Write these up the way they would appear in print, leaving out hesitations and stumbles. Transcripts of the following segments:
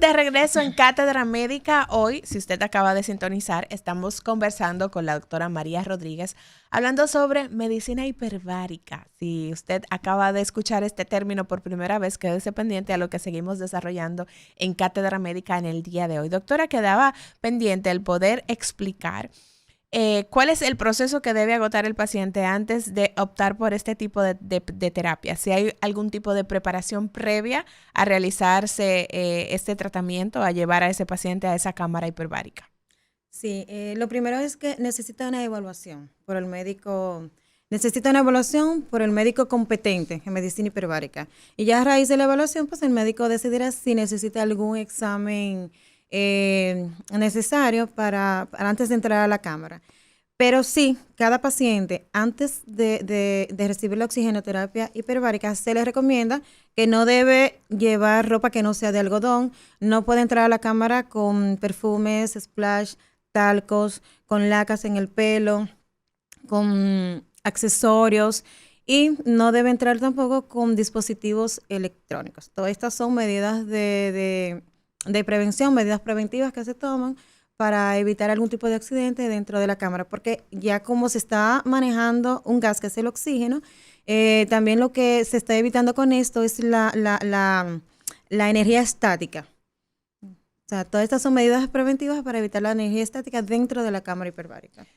de regreso en Cátedra Médica. Hoy, si usted acaba de sintonizar, estamos conversando con la doctora María Rodríguez, hablando sobre medicina hiperbárica. Si usted acaba de escuchar este término por primera vez, quédese pendiente a lo que seguimos desarrollando en Cátedra Médica en el día de hoy. Doctora, quedaba pendiente el poder explicar ¿cuál es el proceso que debe agotar el paciente antes de optar por este tipo de terapia? Si hay algún tipo de preparación previa a realizarse este tratamiento, a llevar a ese paciente a esa cámara hiperbárica. Sí, lo primero es que necesita una evaluación por el médico. Necesita una evaluación por el médico competente en medicina hiperbárica. Y ya a raíz de la evaluación, pues el médico decidirá si necesita algún examen necesario para antes de entrar a la cámara. Pero sí, cada paciente, antes de recibir la oxigenoterapia hiperbárica, se le recomienda que no debe llevar ropa que no sea de algodón, no puede entrar a la cámara con perfumes, splash, talcos, con lacas en el pelo, con accesorios, y no debe entrar tampoco con dispositivos electrónicos. Todas estas son medidas de prevención, medidas preventivas que se toman para evitar algún tipo de accidente dentro de la cámara, porque ya como se está manejando un gas que es el oxígeno, también lo que se está evitando con esto es la energía estática. O sea, todas estas son medidas preventivas para evitar la energía estática dentro de la cámara hiperbárica.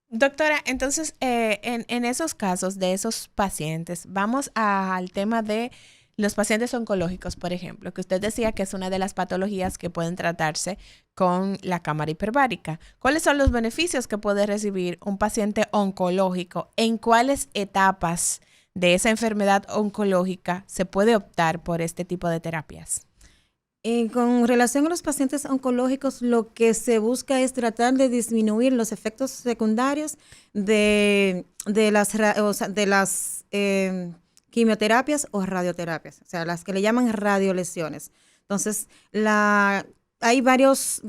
Doctora, entonces, en esos casos de esos pacientes, vamos al tema de los pacientes oncológicos, por ejemplo, que usted decía que es una de las patologías que pueden tratarse con la cámara hiperbárica. ¿Cuáles son los beneficios que puede recibir un paciente oncológico? ¿En cuáles etapas de esa enfermedad oncológica se puede optar por este tipo de terapias? Con relación a los pacientes oncológicos, lo que se busca es tratar de disminuir los efectos secundarios de las quimioterapias o radioterapias, o sea, las que le llaman radiolesiones. Entonces, hay varios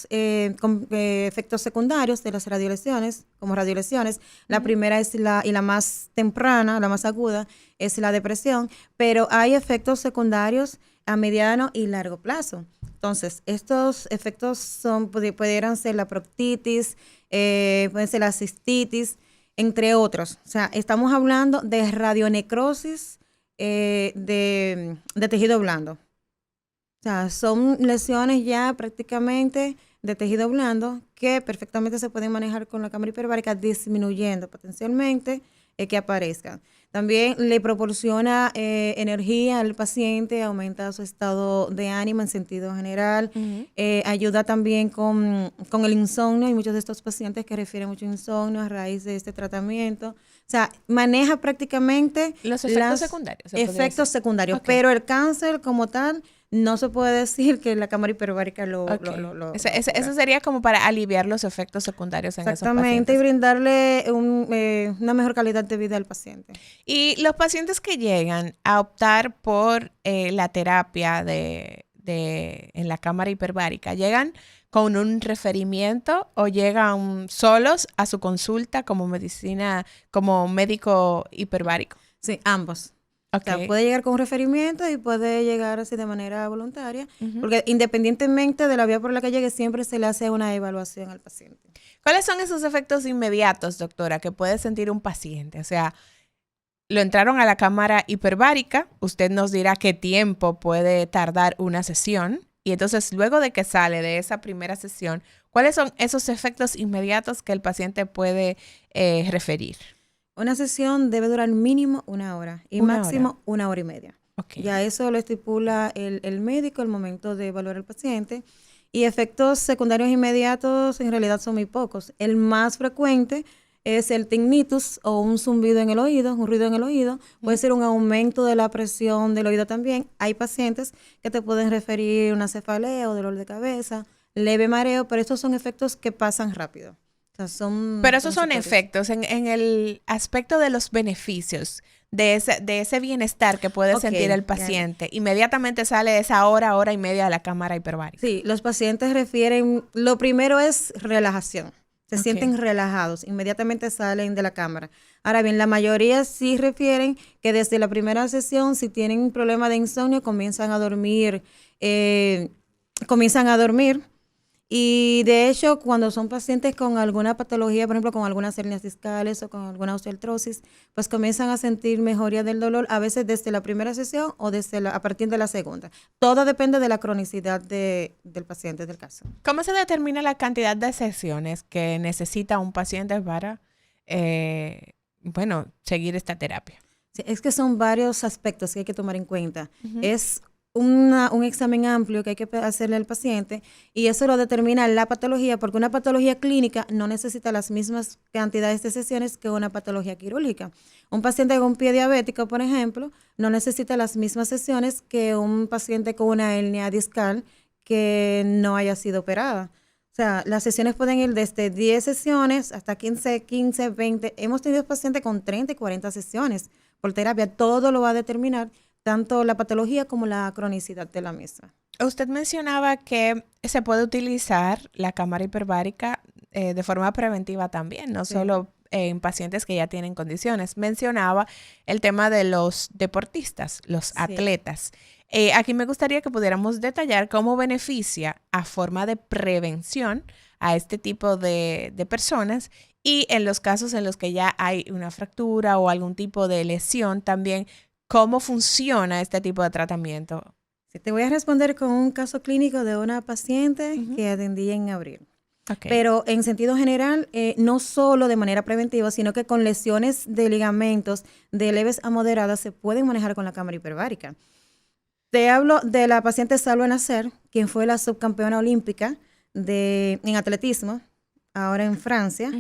efectos secundarios de las radiolesiones, como radiolesiones. La primera es la más temprana, la más aguda, es la depresión, pero hay efectos secundarios a mediano y largo plazo. Entonces, estos efectos pudieran ser la proctitis, pueden ser la cistitis, entre otros. O sea, estamos hablando de radionecrosis de tejido blando. O sea, son lesiones ya prácticamente de tejido blando que perfectamente se pueden manejar con la cámara hiperbárica, disminuyendo potencialmente que aparezcan. También le proporciona energía al paciente, aumenta su estado de ánimo en sentido general, ayuda también con el insomnio. Hay muchos de estos pacientes que refieren mucho insomnio a raíz de este tratamiento. O sea, maneja prácticamente los efectos secundarios. Efectos secundarios, okay. Pero el cáncer como tal no se puede decir que la cámara hiperbárica eso sería como para aliviar los efectos secundarios en esos pacientes. Exactamente, y brindarle una mejor calidad de vida al paciente. Y los pacientes que llegan a optar por la terapia en la cámara hiperbárica, ¿llegan con un referimiento o llegan solos a su consulta como médico hiperbárico? Sí, ambos. Okay. O sea, puede llegar con un referimiento y puede llegar así de manera voluntaria, porque independientemente de la vía por la que llegue, siempre se le hace una evaluación al paciente. ¿Cuáles son esos efectos inmediatos, doctora, que puede sentir un paciente? O sea, lo entraron a la cámara hiperbárica, usted nos dirá qué tiempo puede tardar una sesión, y entonces luego de que sale de esa primera sesión, ¿cuáles son esos efectos inmediatos que el paciente puede referir? Una sesión debe durar mínimo 1 hora y máximo 1 hora y media. Okay. Ya eso lo estipula el médico al momento de evaluar al paciente. Y efectos secundarios inmediatos en realidad son muy pocos. El más frecuente es el tinnitus o un zumbido en el oído, un ruido en el oído. Puede ser un aumento de la presión del oído también. Hay pacientes que te pueden referir una cefalea o dolor de cabeza, leve mareo, pero estos son efectos que pasan rápido. Pero esos son efectos en el aspecto de los beneficios, de ese bienestar que puede sentir el paciente. Inmediatamente sale esa hora y media de la cámara hiperbárica. Sí, los pacientes refieren, lo primero es relajación. Se sienten relajados, inmediatamente salen de la cámara. Ahora bien, la mayoría sí refieren que desde la primera sesión, si tienen un problema de insomnio, comienzan a dormir comienzan a dormir. Y de hecho, cuando son pacientes con alguna patología, por ejemplo, con algunas hernias discales o con alguna osteoartrosis, pues comienzan a sentir mejoría del dolor, a veces desde la primera sesión o a partir de la segunda. Todo depende de la cronicidad del paciente, del caso. ¿Cómo se determina la cantidad de sesiones que necesita un paciente para, seguir esta terapia? Sí, es que son varios aspectos que hay que tomar en cuenta. Es un examen amplio que hay que hacerle al paciente y eso lo determina la patología, porque una patología clínica no necesita las mismas cantidades de sesiones que una patología quirúrgica. Un paciente con pie diabético, por ejemplo, no necesita las mismas sesiones que un paciente con una hernia discal que no haya sido operada. O sea, las sesiones pueden ir desde 10 sesiones hasta 15, 20. Hemos tenido pacientes con 30 y 40 sesiones por terapia. Todo lo va a determinar tanto la patología como la cronicidad de la misma. Usted mencionaba que se puede utilizar la cámara hiperbárica de forma preventiva también, no solo en pacientes que ya tienen condiciones. Mencionaba el tema de los deportistas, los atletas. Aquí me gustaría que pudiéramos detallar cómo beneficia a forma de prevención a este tipo de personas y en los casos en los que ya hay una fractura o algún tipo de lesión también, ¿cómo funciona este tipo de tratamiento? Sí, te voy a responder con un caso clínico de una paciente que atendí en abril. Okay. Pero en sentido general, no solo de manera preventiva, sino que con lesiones de ligamentos de leves a moderadas se pueden manejar con la cámara hiperbárica. Te hablo de la paciente Salwa Nasser, quien fue la subcampeona olímpica en atletismo, ahora en Francia.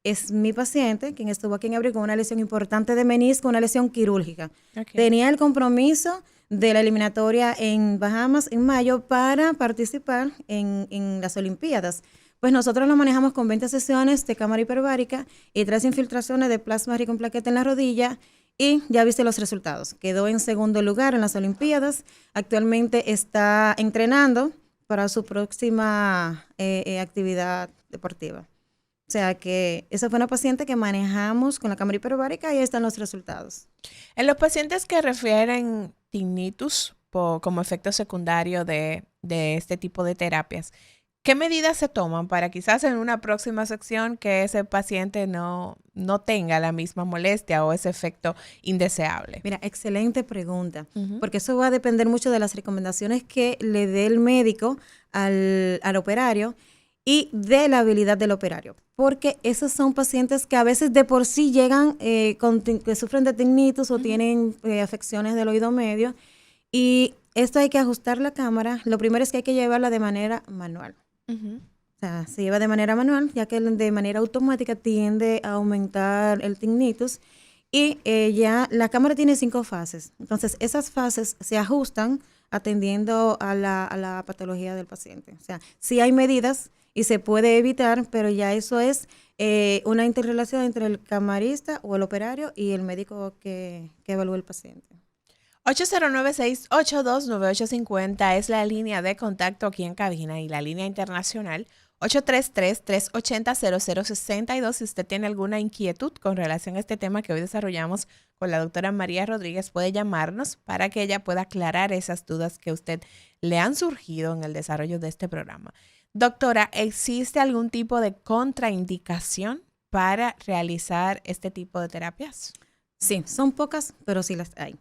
Es mi paciente, quien estuvo aquí en abril con una lesión importante de menisco, una lesión quirúrgica. Tenía el compromiso de la eliminatoria en Bahamas en mayo para participar en las Olimpiadas. Pues nosotros lo manejamos con 20 sesiones de cámara hiperbárica y 3 infiltraciones de plasma rico en plaqueta en la rodilla y ya viste los resultados. Quedó en segundo lugar en las Olimpiadas. Actualmente está entrenando para su próxima actividad deportiva. O sea que esa fue una paciente que manejamos con la cámara hiperbárica y ahí están los resultados. En los pacientes que refieren tinnitus como efecto secundario de este tipo de terapias, ¿qué medidas se toman para quizás en una próxima sección que ese paciente no tenga la misma molestia o ese efecto indeseable? Mira, excelente pregunta, porque eso va a depender mucho de las recomendaciones que le dé el médico al operario y de la habilidad del operario, porque esos son pacientes que a veces de por sí llegan que sufren de tinnitus o tienen afecciones del oído medio y esto hay que ajustar la cámara. Lo primero es que hay que llevarla de manera manual. O sea, se lleva de manera manual, ya que de manera automática tiende a aumentar el tinnitus y ya la cámara tiene 5 fases. Entonces, esas fases se ajustan atendiendo a la patología del paciente. O sea, sí hay medidas y se puede evitar, pero ya eso es una interrelación entre el camarista o el operario y el médico que evalúa el paciente. 809-682-9850 es la línea de contacto aquí en cabina y la línea internacional 833-380-0062. Si usted tiene alguna inquietud con relación a este tema que hoy desarrollamos con la doctora María Rodríguez, puede llamarnos para que ella pueda aclarar esas dudas que a usted le han surgido en el desarrollo de este programa. Doctora, ¿existe algún tipo de contraindicación para realizar este tipo de terapias? Sí, son pocas, pero sí las hay.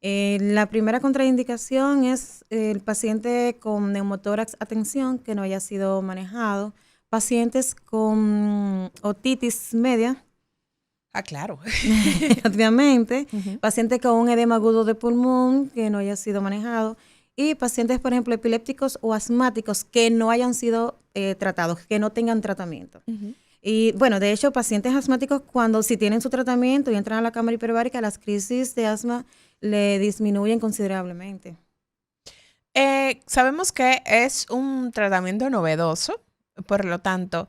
La primera contraindicación es el paciente con neumotórax a tensión que no haya sido manejado, pacientes con otitis media. Ah, claro. Obviamente, pacientes con un edema agudo de pulmón que no haya sido manejado y pacientes, por ejemplo, epilépticos o asmáticos que no hayan sido tratados, que no tengan tratamiento. Y bueno, de hecho, pacientes asmáticos si tienen su tratamiento y entran a la cámara hiperbárica, las crisis de asma le disminuyen considerablemente. Sabemos que es un tratamiento novedoso, por lo tanto,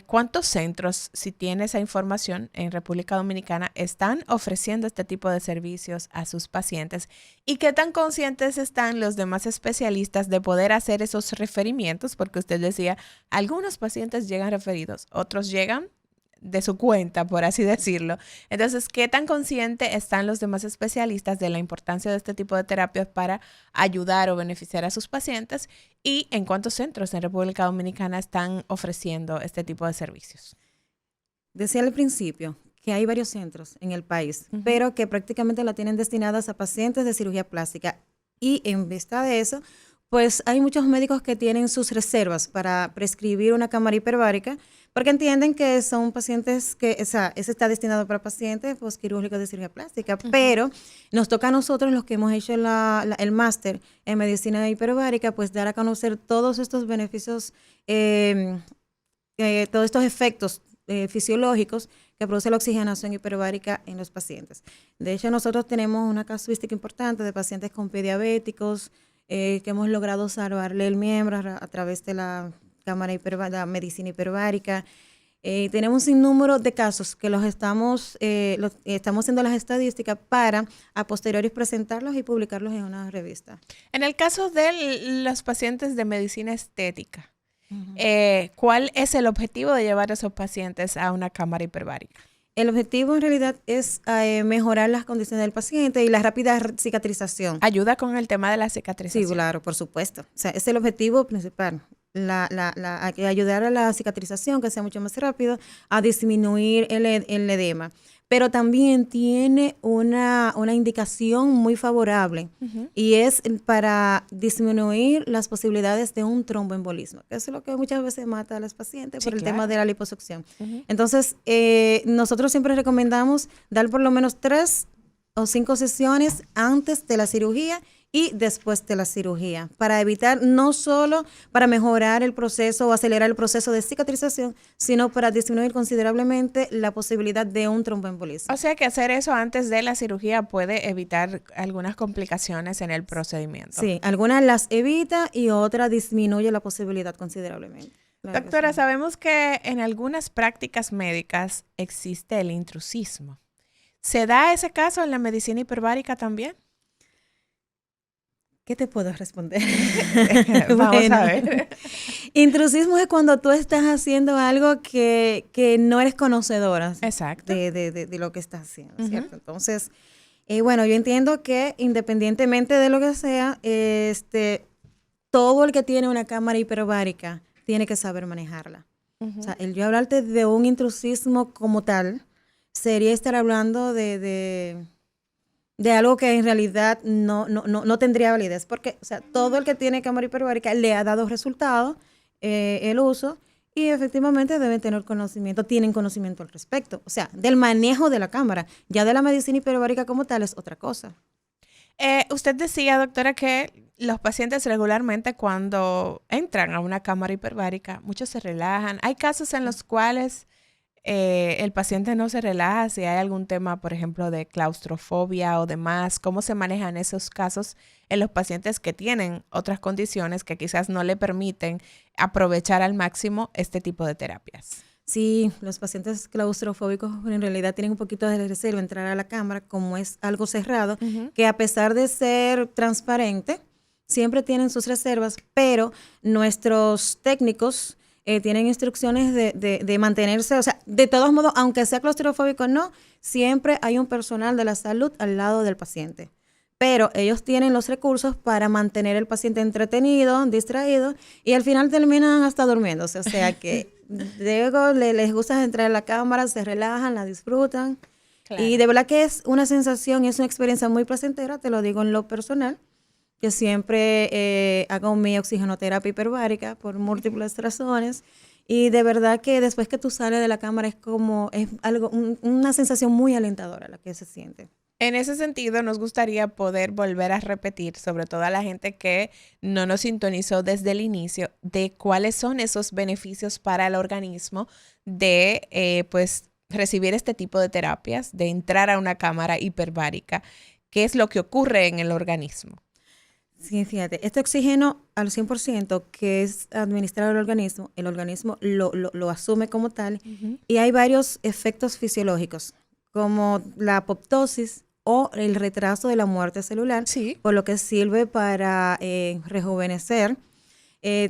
¿cuántos centros, si tiene esa información en República Dominicana, están ofreciendo este tipo de servicios a sus pacientes? ¿Y qué tan conscientes están los demás especialistas de poder hacer esos referimientos? Porque usted decía, algunos pacientes llegan referidos, otros llegan de su cuenta, por así decirlo. Entonces, ¿qué tan conscientes están los demás especialistas de la importancia de este tipo de terapias para ayudar o beneficiar a sus pacientes? ¿Y en cuántos centros en República Dominicana están ofreciendo este tipo de servicios? Decía al principio que hay varios centros en el país, pero que prácticamente la tienen destinadas a pacientes de cirugía plástica. Y en vista de eso, pues hay muchos médicos que tienen sus reservas para prescribir una cámara hiperbárica, porque entienden que son pacientes que, o sea, ese está destinado para pacientes quirúrgicos de cirugía plástica, pero nos toca a nosotros, los que hemos hecho el máster en medicina hiperbárica, pues dar a conocer todos estos beneficios, todos estos efectos fisiológicos que produce la oxigenación hiperbárica en los pacientes. De hecho, nosotros tenemos una casuística importante de pacientes con prediabéticos que hemos logrado salvarle el miembro a través de la cámara la medicina hiperbárica. Tenemos un sinnúmero de casos que estamos haciendo las estadísticas para a posteriori presentarlos y publicarlos en una revista. En el caso de los pacientes de medicina estética, ¿cuál es el objetivo de llevar a esos pacientes a una cámara hiperbárica? El objetivo en realidad es mejorar las condiciones del paciente y la rápida cicatrización. ¿Ayuda con el tema de la cicatrización? Sí, claro, por supuesto. O sea, es el objetivo principal. Ayudar a la cicatrización, que sea mucho más rápido, a disminuir el edema. Pero también tiene una indicación muy favorable y es para disminuir las posibilidades de un tromboembolismo, que es lo que muchas veces mata a los pacientes por el tema de la liposucción. Entonces, nosotros siempre recomendamos dar por lo menos 3 o 5 sesiones antes de la cirugía y después de la cirugía, para evitar, no solo para mejorar el proceso o acelerar el proceso de cicatrización, sino para disminuir considerablemente la posibilidad de un tromboembolismo. O sea que hacer eso antes de la cirugía puede evitar algunas complicaciones en el procedimiento. Sí, algunas las evita y otras disminuye la posibilidad considerablemente. Doctora, sabemos que en algunas prácticas médicas existe el intrusismo. ¿Se da ese caso en la medicina hiperbárica también? ¿Qué te puedo responder? Vamos a ver. Intrusismo es cuando tú estás haciendo algo que no eres conocedora. Exacto. De lo que estás haciendo, ¿cierto? Entonces, bueno, yo entiendo que independientemente de lo que sea, todo el que tiene una cámara hiperbárica tiene que saber manejarla. O sea, el yo hablarte de un intrusismo como tal sería estar hablando de algo que en realidad no tendría validez, porque, o sea, todo el que tiene cámara hiperbárica le ha dado resultado el uso y efectivamente deben tener conocimiento, tienen conocimiento al respecto, o sea, del manejo de la cámara. Ya de la medicina hiperbárica como tal es otra cosa. Usted decía, doctora, que los pacientes regularmente cuando entran a una cámara hiperbárica, muchos se relajan. Hay casos en los cuales el paciente no se relaja, si hay algún tema, por ejemplo, de claustrofobia o demás. ¿Cómo se manejan esos casos en los pacientes que tienen otras condiciones que quizás no le permiten aprovechar al máximo este tipo de terapias? Sí, los pacientes claustrofóbicos en realidad tienen un poquito de reserva entrar a la cámara, como es algo cerrado, que a pesar de ser transparente, siempre tienen sus reservas, pero nuestros técnicos tienen instrucciones de mantenerse, o sea, de todos modos, aunque sea claustrofóbico o no, siempre hay un personal de la salud al lado del paciente. Pero ellos tienen los recursos para mantener al paciente entretenido, distraído, y al final terminan hasta durmiéndose. O sea que luego les gusta entrar a la cámara, se relajan, la disfrutan. Claro. Y de verdad que es una sensación, es una experiencia muy placentera, te lo digo en lo personal, que siempre hago mi oxigenoterapia hiperbárica por múltiples razones. Y de verdad que después que tú sales de la cámara es algo, una sensación muy alentadora la que se siente. En ese sentido, nos gustaría poder volver a repetir, sobre todo a la gente que no nos sintonizó desde el inicio, de cuáles son esos beneficios para el organismo de pues recibir este tipo de terapias, de entrar a una cámara hiperbárica. ¿Qué es lo que ocurre en el organismo? Sí, fíjate, este oxígeno al 100% que es administrado al organismo, el organismo lo asume como tal, y hay varios efectos fisiológicos, como la apoptosis o el retraso de la muerte celular, sí, por lo que sirve para rejuvenecer.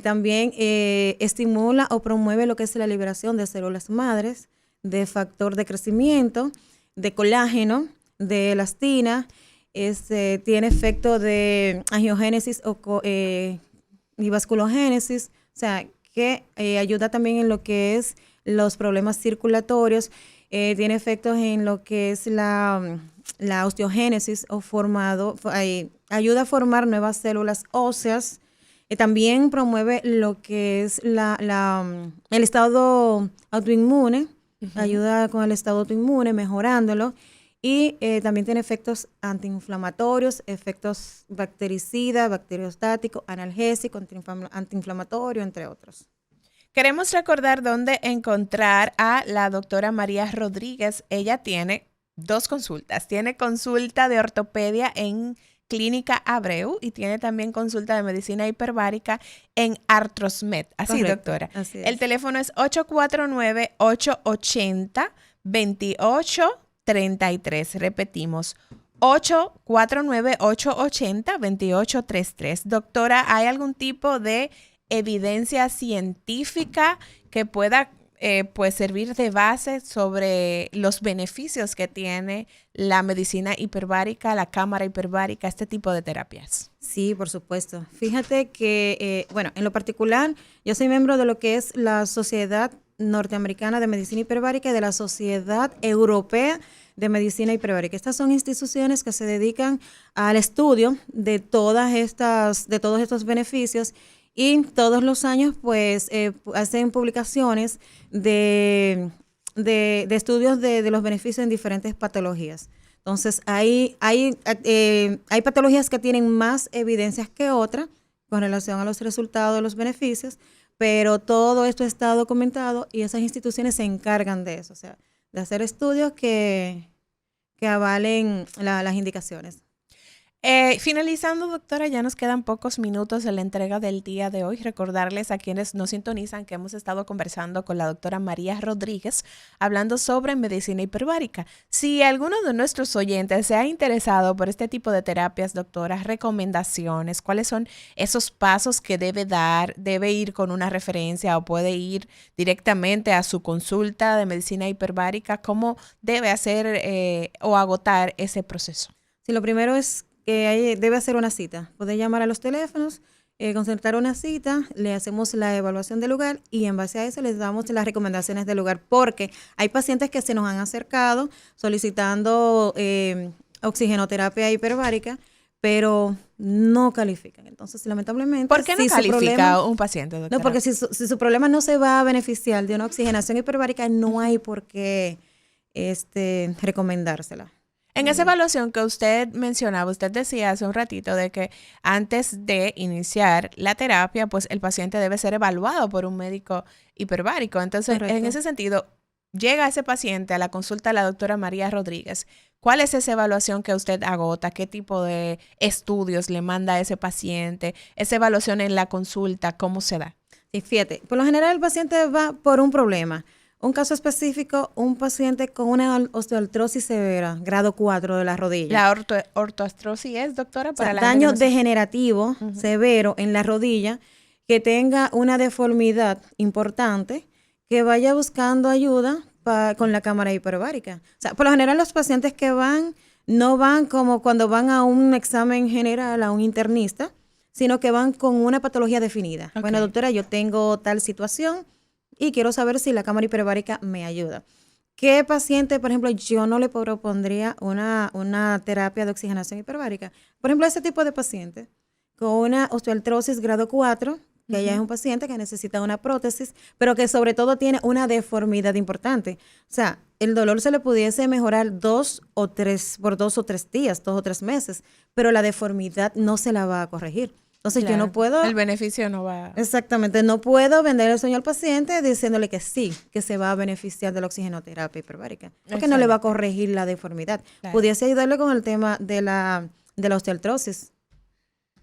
También estimula o promueve lo que es la liberación de células madres, de factor de crecimiento, de colágeno, de elastina, tiene efecto de angiogénesis y vasculogénesis, o sea, que ayuda también en lo que es los problemas circulatorios, tiene efectos en lo que es la osteogénesis ayuda a formar nuevas células óseas, también promueve lo que es el estado autoinmune, ayuda con el estado autoinmune, mejorándolo, y también tiene efectos antiinflamatorios, efectos bactericidas, bacteriostático, analgésico, antiinflamatorio, entre otros. Queremos recordar dónde encontrar a la doctora María Rodríguez. Ella tiene 2 consultas. Tiene consulta de ortopedia en Clínica Abreu y tiene también consulta de medicina hiperbárica en Artrosmed. Así, Correcto, doctora. así es. El teléfono es 849-880-2833. Repetimos, 849-880-2833. Doctora, ¿hay algún tipo de evidencia científica que pueda pues servir de base sobre los beneficios que tiene la medicina hiperbárica, la cámara hiperbárica, este tipo de terapias? Sí, por supuesto. Fíjate que, en lo particular, yo soy miembro de lo que es la Sociedad Norteamericana de Medicina Hiperbárica y de la Sociedad Europea de Medicina Hiperbárica. Estas son instituciones que se dedican al estudio de todos estos beneficios, y todos los años pues hacen publicaciones de estudios de los beneficios en diferentes patologías. Entonces hay patologías que tienen más evidencias que otras con relación a los resultados de los beneficios, pero todo esto está documentado y esas instituciones se encargan de eso, o sea, de hacer estudios que avalen las indicaciones. Finalizando, doctora, ya nos quedan pocos minutos de la entrega del día de hoy. Recordarles a quienes nos sintonizan que hemos estado conversando con la doctora María Rodríguez hablando sobre medicina hiperbárica. Si alguno de nuestros oyentes se ha interesado por este tipo de terapias, doctora, recomendaciones, ¿cuáles son esos pasos que debe dar? ¿Debe ir con una referencia o puede ir directamente a su consulta de medicina hiperbárica? ¿Cómo debe hacer o agotar ese proceso? Sí, lo primero es que debe hacer una cita. Puede llamar a los teléfonos, concertar una cita, le hacemos la evaluación del lugar y en base a eso les damos las recomendaciones del lugar, porque hay pacientes que se nos han acercado solicitando oxigenoterapia hiperbárica, pero no califican. Entonces, lamentablemente... ¿Por qué no califica un paciente, doctora? No, porque si su problema no se va a beneficiar de una oxigenación hiperbárica, no hay por qué recomendársela. En esa evaluación que usted mencionaba, usted decía hace un ratito de que antes de iniciar la terapia, pues el paciente debe ser evaluado por un médico hiperbárico. Entonces, Correcto. En ese sentido, llega ese paciente a la consulta de la doctora María Rodríguez. ¿Cuál es esa evaluación que usted agota? ¿Qué tipo de estudios le manda a ese paciente? ¿Esa evaluación en la consulta, cómo se da? Sí, fíjate, por lo general el paciente va por un problema. Un caso específico, un paciente con una osteoartrosis severa, grado 4 de la rodilla. La ortoartrosis es, doctora, para daño degenerativo severo en la rodilla, que tenga una deformidad importante, que vaya buscando ayuda con la cámara hiperbárica. O sea, por lo general los pacientes que no van como cuando van a un examen general, a un internista, sino que van con una patología definida. Okay. Bueno, doctora, yo tengo tal situación y quiero saber si la cámara hiperbárica me ayuda. ¿Qué paciente, por ejemplo, yo no le propondría una terapia de oxigenación hiperbárica? Por ejemplo, ese tipo de paciente con una osteoartrosis grado 4, que ya es un paciente que necesita una prótesis, pero que sobre todo tiene una deformidad importante. O sea, el dolor se le pudiese mejorar por 2 o 3 días, 2 o 3 meses, pero la deformidad no se la va a corregir. Entonces claro, yo no puedo... El beneficio no va... Exactamente, no puedo vender el sueño al paciente diciéndole que sí, que se va a beneficiar de la oxigenoterapia hiperbárica, porque no le va a corregir la deformidad. Claro. Pudiese ayudarle con el tema de la osteoartrosis,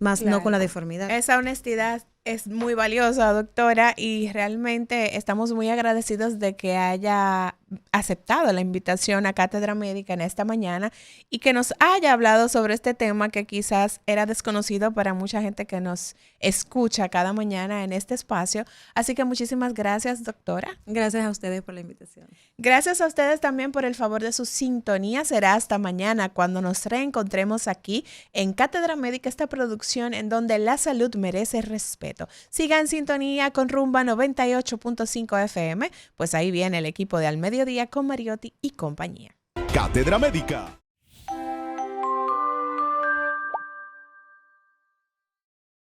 más claro, no con la deformidad. Esa honestidad Es muy valiosa, doctora, y realmente estamos muy agradecidos de que haya aceptado la invitación a Cátedra Médica en esta mañana y que nos haya hablado sobre este tema que quizás era desconocido para mucha gente que nos escucha cada mañana en este espacio. Así que muchísimas gracias, doctora. Gracias a ustedes por la invitación. Gracias a ustedes también por el favor de su sintonía. Será hasta mañana cuando nos reencontremos aquí en Cátedra Médica, esta producción en donde la salud merece respeto. Siga en sintonía con Rumba 98.5 FM, pues ahí viene el equipo de Al Mediodía con Mariotti y compañía. Cátedra Médica.